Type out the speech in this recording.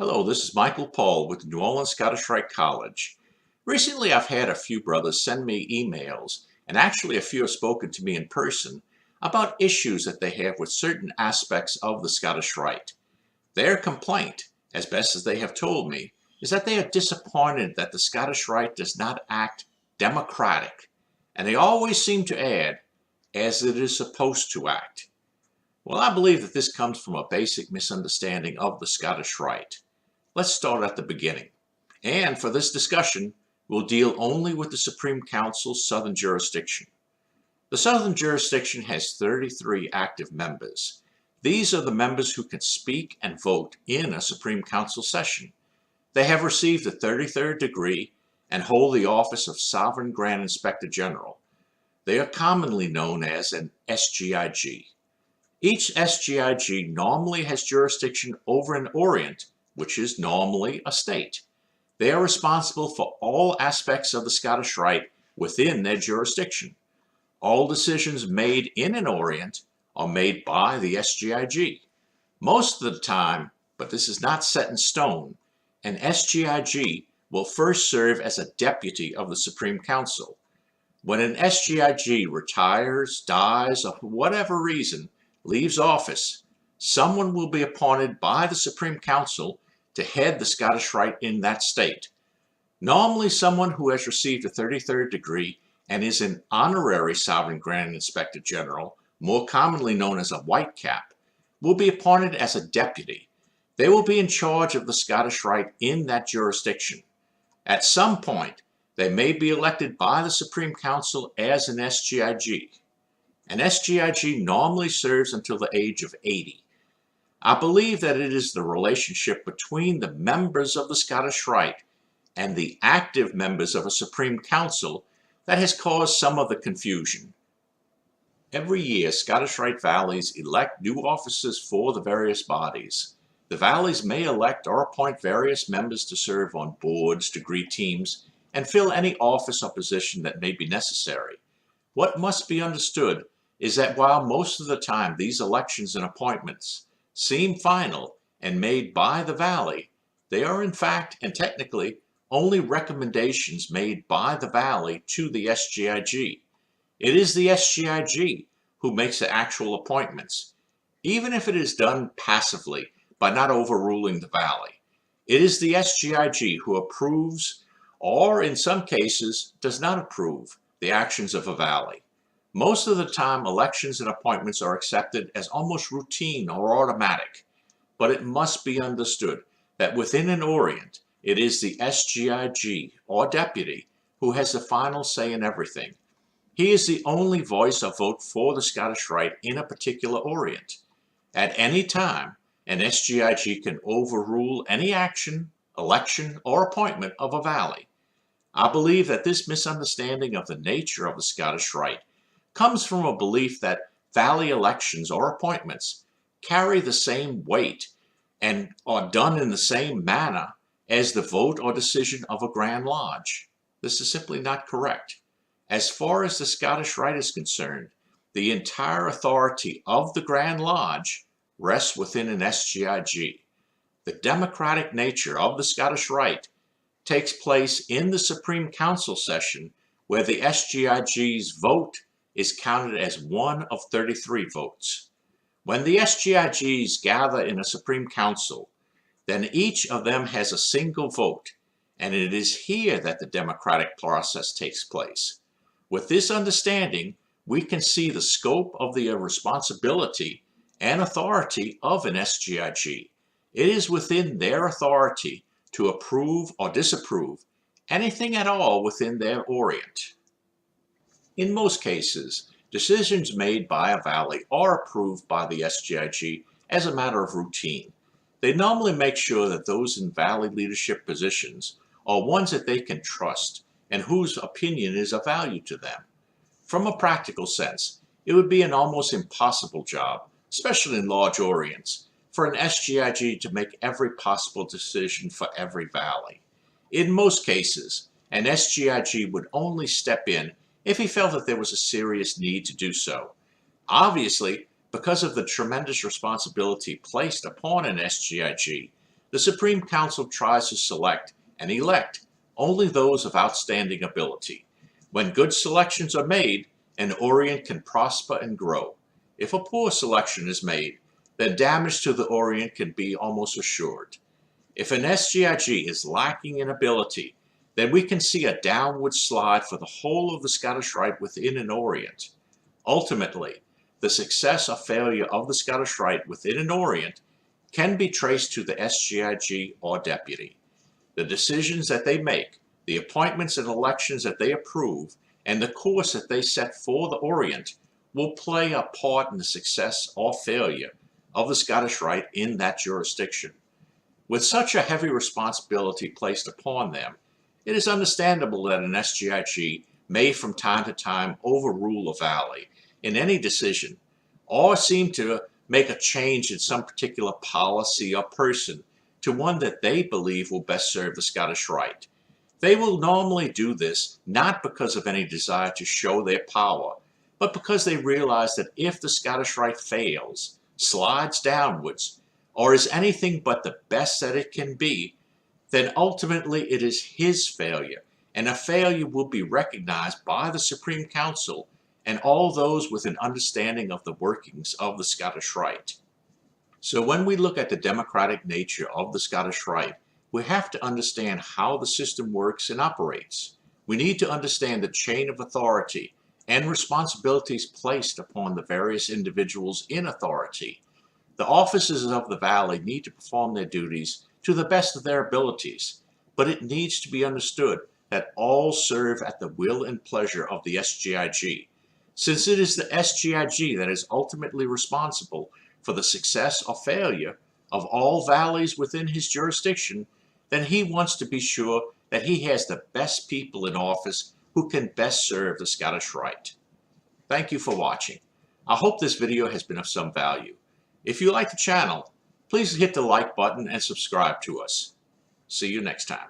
Hello, this is Michael Paul with the New Orleans Scottish Rite College. Recently, I've had a few brothers send me emails, and actually a few have spoken to me in person, about issues that they have with certain aspects of the Scottish Rite. Their complaint, as best as they have told me, is that they are disappointed that the Scottish Rite does not act democratic, and they always seem to add, as it is supposed to act. Well, I believe that this comes from a basic misunderstanding of the Scottish Rite. Let's start at the beginning. And for this discussion, we'll deal only with the Supreme Council's Southern jurisdiction. The Southern jurisdiction has 33 active members. These are the members who can speak and vote in a Supreme Council session. They have received the 33rd degree and hold the office of Sovereign Grand Inspector General. They are commonly known as an SGIG. Each SGIG normally has jurisdiction over an Orient, which is normally a state. They are responsible for all aspects of the Scottish Rite within their jurisdiction. All decisions made in an Orient are made by the SGIG. Most of the time, but this is not set in stone, an SGIG will first serve as a deputy of the Supreme Council. When an SGIG retires, dies, or for whatever reason leaves office, someone will be appointed by the Supreme Council to head the Scottish Rite in that state. Normally, someone who has received a 33rd degree and is an honorary Sovereign Grand Inspector General, more commonly known as a white cap, will be appointed as a deputy. They will be in charge of the Scottish Rite in that jurisdiction. At some point, they may be elected by the Supreme Council as an SGIG. An SGIG normally serves until the age of 80. I believe that it is the relationship between the members of the Scottish Rite and the active members of a Supreme Council that has caused some of the confusion. Every year, Scottish Rite Valleys elect new officers for the various bodies. The Valleys may elect or appoint various members to serve on boards, degree teams, and fill any office or position that may be necessary. What must be understood is that while most of the time these elections and appointments seem final and made by the Valley, they are in fact and technically only recommendations made by the Valley to the SGIG. It is the SGIG who makes the actual appointments, even if it is done passively by not overruling the Valley. It is the SGIG who approves, or in some cases does not approve, the actions of a Valley. Most of the time, elections and appointments are accepted as almost routine or automatic, but it must be understood that within an Orient, it is the SGIG, or deputy, who has the final say in everything. He is the only voice or vote for the Scottish Rite in a particular Orient. At any time, an SGIG can overrule any action, election, or appointment of a Valley. I believe that this misunderstanding of the nature of the Scottish Rite comes from a belief that Valley elections or appointments carry the same weight and are done in the same manner as the vote or decision of a Grand Lodge. This is simply not correct. As far as the Scottish Rite is concerned, the entire authority of the Grand Lodge rests within an SGIG. The democratic nature of the Scottish Rite takes place in the Supreme Council session, where the SGIG's vote is counted as one of 33 votes. When the SGIGs gather in a Supreme Council, then each of them has a single vote, and it is here that the democratic process takes place. With this understanding, we can see the scope of the responsibility and authority of an SGIG. It is within their authority to approve or disapprove anything at all within their Orient. In most cases, decisions made by a Valley are approved by the SGIG as a matter of routine. They normally make sure that those in Valley leadership positions are ones that they can trust and whose opinion is of value to them. From a practical sense, it would be an almost impossible job, especially in large Orients, for an SGIG to make every possible decision for every Valley. In most cases, an SGIG would only step in if he felt that there was a serious need to do so. Obviously, because of the tremendous responsibility placed upon an SGIG, the Supreme Council tries to select and elect only those of outstanding ability. When good selections are made, an Orient can prosper and grow. If a poor selection is made, then damage to the Orient can be almost assured. If an SGIG is lacking in ability, then we can see a downward slide for the whole of the Scottish Rite within an Orient. Ultimately, the success or failure of the Scottish Rite within an Orient can be traced to the SGIG or deputy. The decisions that they make, the appointments and elections that they approve, and the course that they set for the Orient will play a part in the success or failure of the Scottish Rite in that jurisdiction. With such a heavy responsibility placed upon them, it is understandable that an SGIG may from time to time overrule a valley in any decision, or seem to make a change in some particular policy or person to one that they believe will best serve the Scottish Rite. They will normally do this not because of any desire to show their power, but because they realize that if the Scottish Rite fails, slides downwards, or is anything but the best that it can be, then ultimately it is his failure, and a failure will be recognized by the Supreme Council and all those with an understanding of the workings of the Scottish Rite. So when we look at the democratic nature of the Scottish Rite, we have to understand how the system works and operates. We need to understand the chain of authority and responsibilities placed upon the various individuals in authority. The officers of the valley need to perform their duties to the best of their abilities, but it needs to be understood that all serve at the will and pleasure of the SGIG. Since it is the SGIG that is ultimately responsible for the success or failure of all valleys within his jurisdiction, then he wants to be sure that he has the best people in office who can best serve the Scottish Rite. Thank you for watching. I hope this video has been of some value. If you like the channel, please hit the like button and subscribe to us. See you next time.